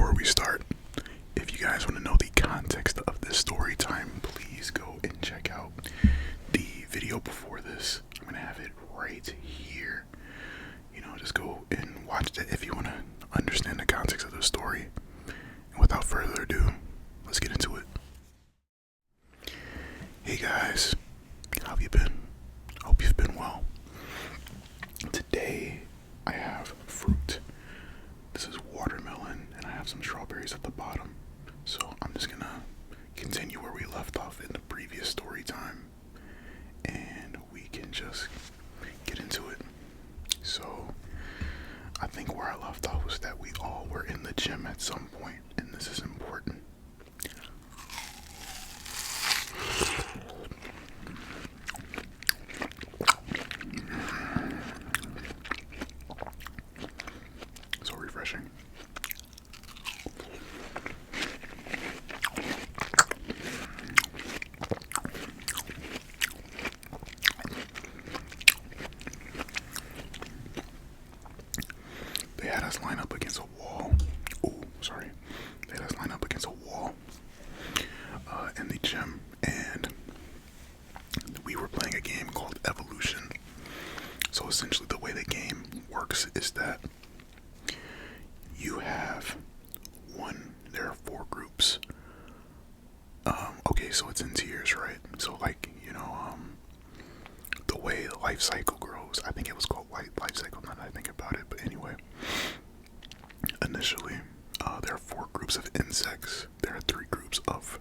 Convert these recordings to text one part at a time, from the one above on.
before we start, if you guys want to know the context of this story time, please go and check out the video before this. I'm going to have it right here. Just go and watch that if you want to understand the context of the story. And without further ado, let's get into it. Hey guys, how have you been? Hope you've been well. Today, I have fruit. This is watermelon, and I have some strawberries at the bottom. So I'm just gonna continue where we left off in the previous story time, and we can just get into it. So I think where I left off was that we all were in the gym at some point, and this is important. So refreshing. They had us line up against a wall. They had us line up against a wall in the gym, and we were playing a game called Evolution. So essentially the way the game works is that you have there are 4 groups. Okay, so it's in tiers, right? So the way the life cycle grows, I think it was called life cycle now that I think about it, but anyway. Initially, there are 4 groups of insects, there are 3 groups of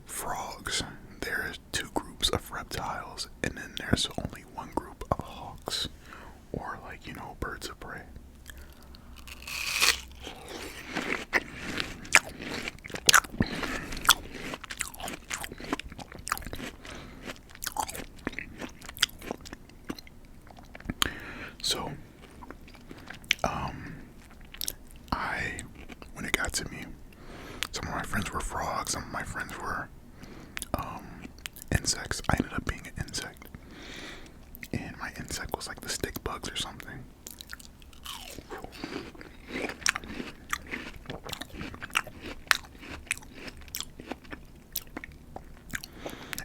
frogs, there are 2 groups of reptiles, and then there's only 1 group of hawks, or birds of prey. So, when it got to me, some of my friends were frogs, some of my friends were insects. I ended up being an insect, and my insect was like the stick bugs or something.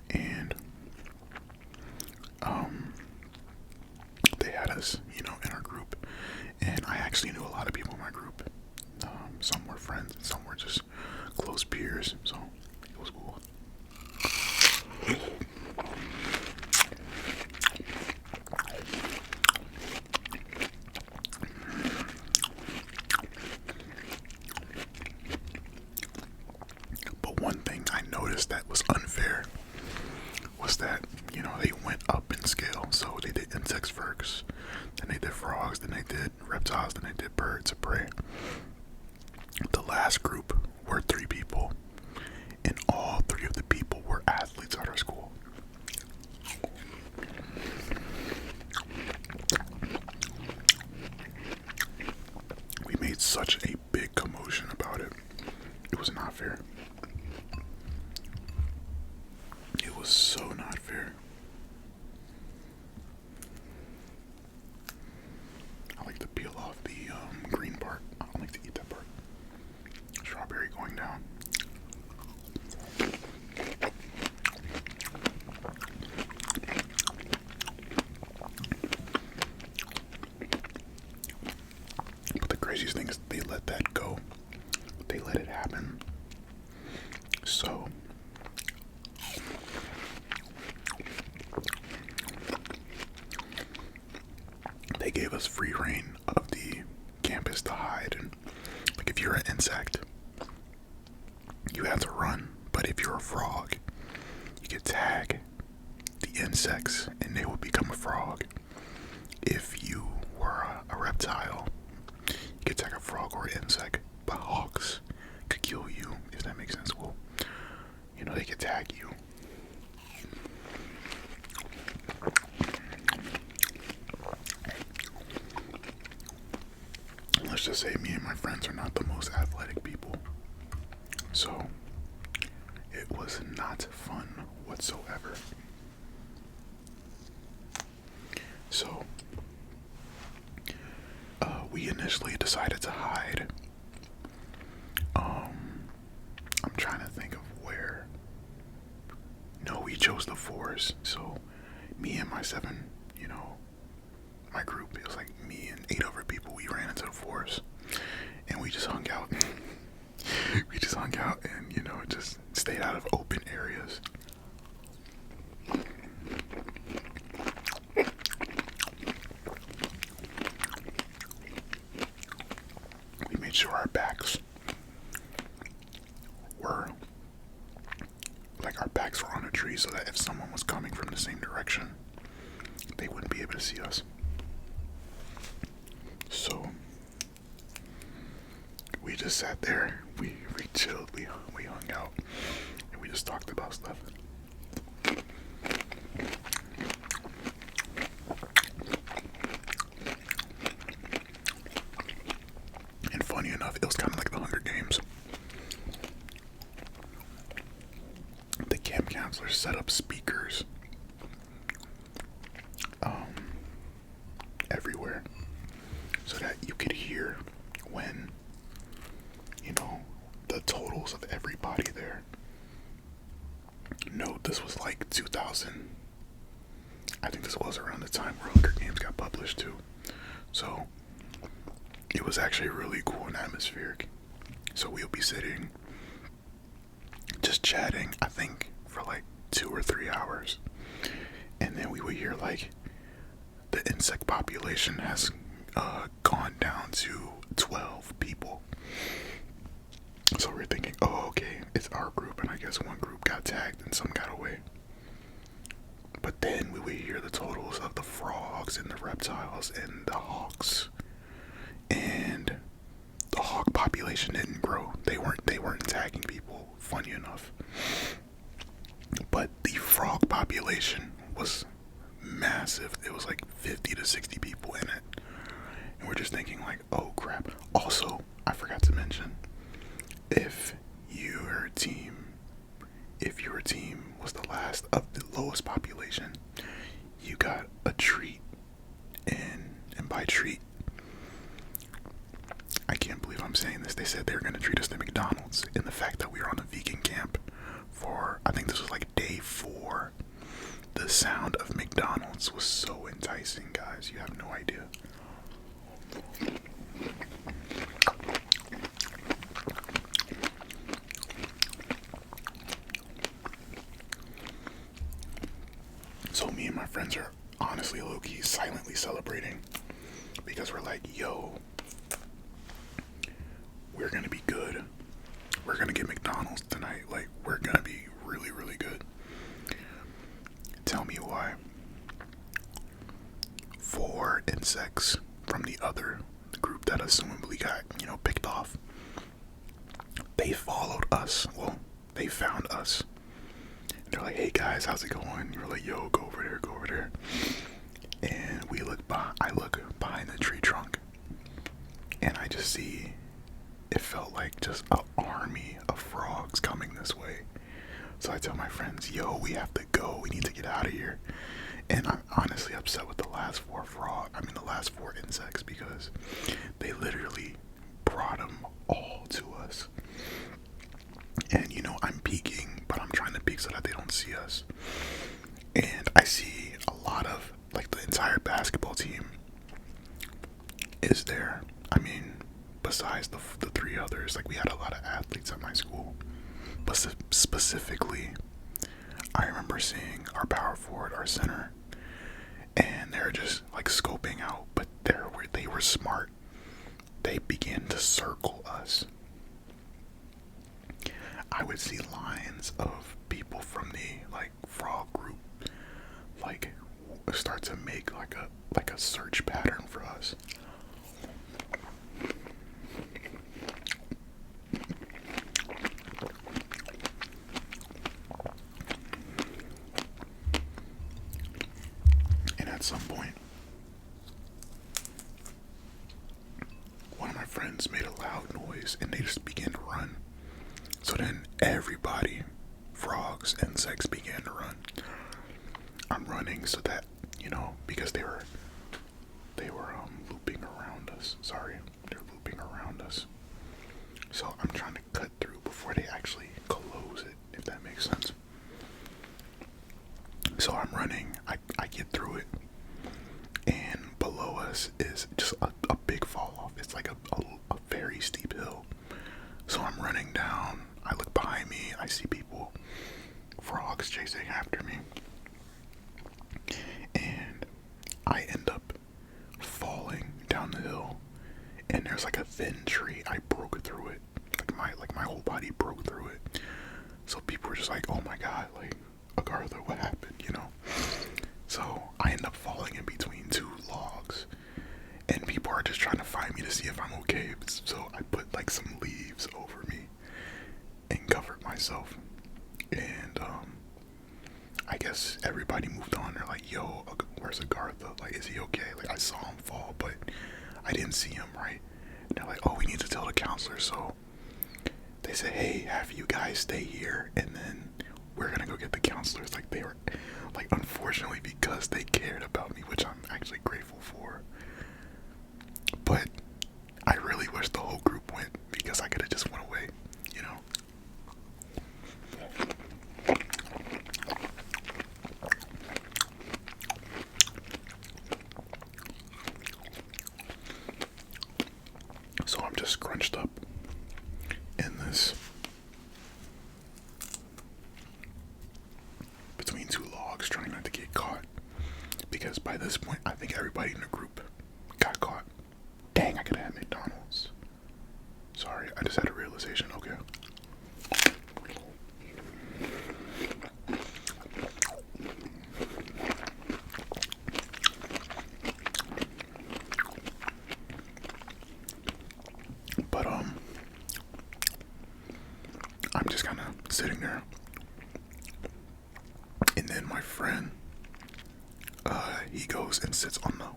And they had us, in our group, and I actually knew a lot of people in my group. Some were friends, and some were just close peers, so it was cool. But one thing I noticed that was unfair was that, they went up in scale. So they did insects first, then they did frogs, then they did reptiles, then they did birds of prey. The last group were 3 people, and all 3 of the people were athletes at our school. We made such a big commotion about it. It was not fair. It was so not fair. I like to peel off the green part. I don't like to eat that part. Strawberry going down. But the craziest thing is they let that go. They let it happen. So they gave us free reign of the campus to hide, and if you're an insect, you have to run. But if you're a frog, you could tag the insects and they will become a frog. If you were a reptile, you could tag a frog or an insect, but hawks could kill you, if that makes sense. Well, they could tag you. Let's just say me and my friends are not the most athletic people, so it was not fun whatsoever. So we initially decided to hide, forest. So me and my seven, my group, it was like me and 8 other people, we ran into the forest and we just hung out. We just hung out and, just stayed out of open areas. We made sure our backs were on a tree so that if someone was coming from the same direction, they wouldn't be able to see us. So we just sat there, we chilled, we hung out, and we just talked about stuff. And funny enough, it was kind of like the Hunger Games. The camp counselors set up speakers everywhere so that you could hear when, the totals of everybody there. Note, this was like 2000. I think this was around the time where Hunger Games got published too. So it was actually really cool and atmospheric. So we'll be sitting, just chatting, I think for like 2 or 3 hours. And then we would hear like the insect population has gone down to 12 people. So we're thinking, oh, okay, it's our group, and I guess one group got tagged and some got away. But then we would hear the totals of the frogs and the reptiles and the hawks. And the hawk population didn't grow. They weren't tagging people, funny enough. But the frog population was massive. It was like 50 to 60 people in it. And we're just thinking like, oh crap. Also, I forgot to mention, if your team was the last of the lowest population, you got a treat. And by treat, I can't believe I'm saying this. They said they were going to treat us to McDonald's. And the fact that we were on a vegan camp for, I think this was like day 4, the sound of McDonald's was so enticing, guys. You have no idea. So me and my friends are honestly low-key silently celebrating because we're like, yo, we're gonna be good. We're gonna get McDonald's tonight. Like, we're gonna be really, really good. Tell me why. 4 insects from the group that assumably got, picked off. They followed us. Well, they found us. They're like, hey guys, how's it going? You're like, yo, go over there, go over there. And I look behind the tree trunk, and I just see, it felt like just an army of frogs coming this way. So I tell my friends, yo, we have to go. We need to get out of here. And I'm honestly upset with the last 4 insects, because they literally brought them all to us. And I'm peeking, but I'm trying to peek so that they don't see us. And I see a lot of, like, the entire basketball team is there. I mean, besides the 3 others, like, we had a lot of athletes at my school. But specifically, I remember seeing our power forward, our center, and they're just like scoping out, but they were smart. They began to circle us. I would see lines of people from the frog group start to make like a search pattern for us. And at some point, one of my friends made a loud noise and they just began to run. So then everybody, frogs, insects, began to run. I'm running so that, because they were looping around us. Sorry, they're looping around us. So I'm trying to cut through before they actually close it, if that makes sense. So I see people, frogs chasing after me, and I end up falling down the hill, and there's like a thin tree. I broke through it, like my whole body broke through it. So people were just like, "Oh my god, like Agartha, what happened?" You know. So I end up falling in between two logs, and people are just trying to find me to see if I'm okay. So I put like some leaves over me and covered myself, and I guess everybody moved on. They're like, "Yo, where's Agartha? Like, is he okay?" Like, I saw him fall, but I didn't see him, right? And they're like, "Oh, we need to tell the counselor." So they said, "Hey, have you guys stay here, and then we're gonna go get the counselors." Like, they were, like, unfortunately, because they cared about me, which I'm actually grateful for. But I really wish the whole group went, because I could have just went away, you know. So I'm just scrunched up in this between two logs, trying not to get caught, because by this point I think everybody in the group got caught. Dang, I could have had McDonald's. Sorry, I just had a realization. Okay. But I'm just kind of sitting there, and then my friend, he goes and sits on the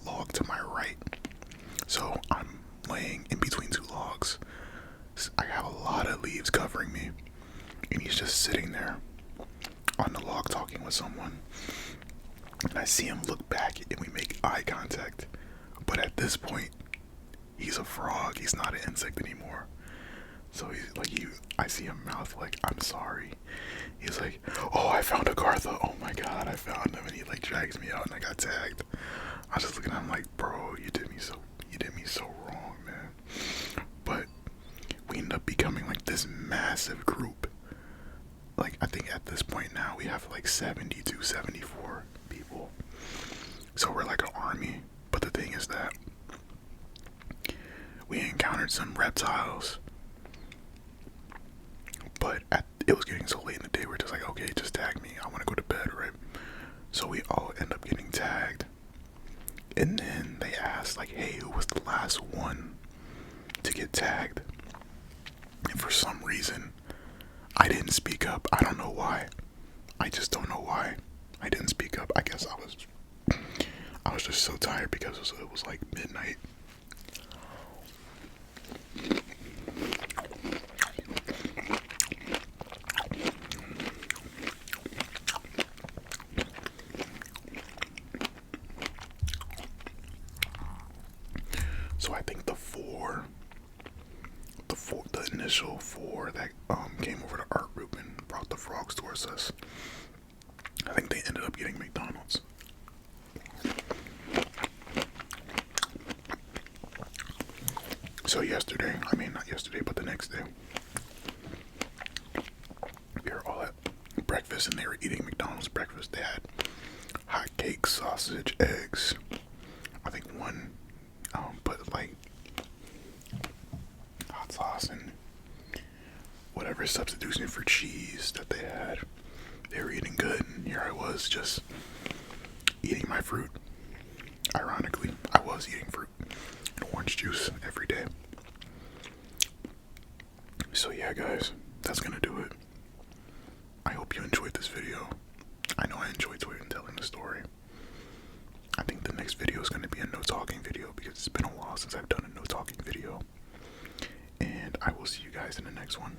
log to my right. So I'm laying in between two logs. I have a lot of leaves covering me, and he's just sitting there on the log talking with someone. And I see him look back, and we make eye contact. But at this point, he's a frog. He's not an insect anymore. So he's like, I see him mouth like, "I'm sorry." He's like, "Oh, I found Agartha. Oh my god, I found him." And he like drags me out, and I got tagged. I was just looking at him like, "Bro, you did me so wrong, man." But we ended up becoming like this massive group. Like, I think at this point now we have like 72, 74 people. So we're like an army. But the thing is that we encountered some reptiles. But it was getting so late in the day, we're just like, "Okay, just tag me. I want to go to bed," right? So we all end up getting tagged. And then they asked, like, "Hey, who was the last one to get tagged?" And for some reason, I didn't speak up. I don't know why. I just don't know why I didn't speak up. I guess I was just so tired because it was like midnight. So I think the initial four that came over to our group and brought the frogs towards us, I think they ended up getting McDonald's. So not yesterday, but the next day, we were all at breakfast and they were eating McDonald's breakfast. They had hot cakes, sausage, eggs. I think one put like hot sauce and whatever substitution for cheese that they had. They were eating good, and here I was just eating my fruit. Ironically, I was eating fruit and orange juice every day. So yeah, guys, that's gonna do it. I hope you enjoyed this video. I know I enjoyed telling the story. I think the next video is gonna be a no talking video because it's been a while since I've done a no talking video. And I will see you guys in the next one.